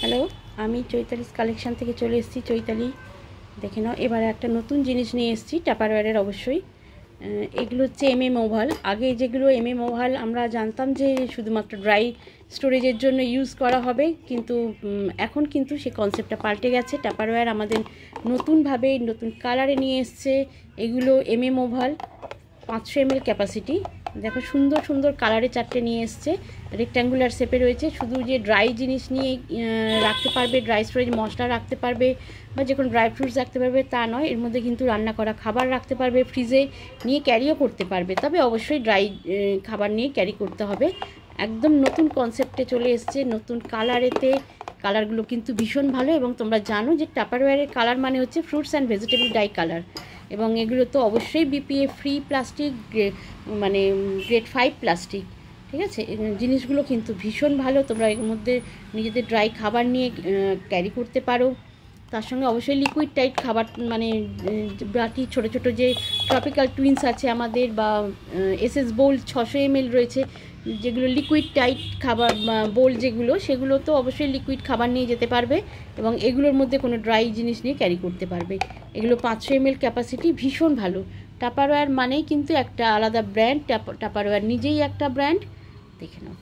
Hello, আমি Chaitali's collection থেকে চলে এসেছি। চৈতালি দেখে নাও, এবারে একটা নতুন জিনিস নিয়ে এসেছি টাপারওয়্যারের। অবশ্যই এগুলো হচ্ছে ওভাল। আগে যেগুলো ওভাল আমরা জানতাম যে শুধুমাত্র ড্রাই স্টোরেজের জন্য ইউজ করা হবে, কিন্তু এখন কিন্তু সে কনসেপ্টটা পাল্টে গেছে। টাপারওয়্যার আমাদের নতুনভাবে নতুন কালারে নিয়ে এসছে এগুলো ওভাল। 500 ml capacity. দেখো সুন্দর সুন্দর কালারে চারটে নিয়ে এসছে, রেক্ট্যাঙ্গুলার শেপে রয়েছে। শুধু যে ড্রাই জিনিস নিয়ে রাখতে পারবে, ড্রাই স্টোরেজ মশলা রাখতে পারবে বা যে কোনো ড্রাই ফ্রুটস রাখতে পারবে তা নয়, এর মধ্যে কিন্তু রান্না করা খাবার রাখতে পারবে, ফ্রিজে নিয়ে ক্যারিও করতে পারবে। তবে অবশ্যই ড্রাই খাবার নিয়ে ক্যারি করতে হবে। একদম নতুন কনসেপ্টে চলে এসছে, নতুন কালারেতে। কালারগুলো কিন্তু ভীষণ ভালো, এবং তোমরা জানো যে টাপারওয়্যারের কালার মানে হচ্ছে fruits and vegetable die colour. এবং এগুলো তো অবশ্যই বিপিএ ফ্রি প্লাস্টিক, মানে গ্রেড 5 প্লাস্টিক। ঠিক আছে, জিনিসগুলো কিন্তু ভীষণ ভালো। তোমরা এর মধ্যে নিজেদের ড্রাই খাবার নিয়ে ক্যারি করতে পারো। তার সঙ্গে অবশ্যই লিকুইড টাইট খাবার, মানে বাটি ছোটো ছোটো যে ট্রপিক্যাল টুইন্স আছে আমাদের, বা এসএস বোল 600 ml রয়েছে, যেগুলো লিকুইড টাইট খাবার বোল যেগুলো, সেগুলো তো অবশ্যই লিকুইড খাবার নিয়ে যেতে পারবে। এবং এগুলোর মধ্যে কোনো ড্রাই জিনিস নিয়ে ক্যারি করতে পারবে। এগুলো 500 ml ক্যাপাসিটি, ভীষণ ভালো। টাপারওয়্যার মানেই কিন্তু একটা আলাদা ব্র্যান্ড। টাপারওয়্যার নিজেই একটা ব্র্যান্ড, দেখে নাও।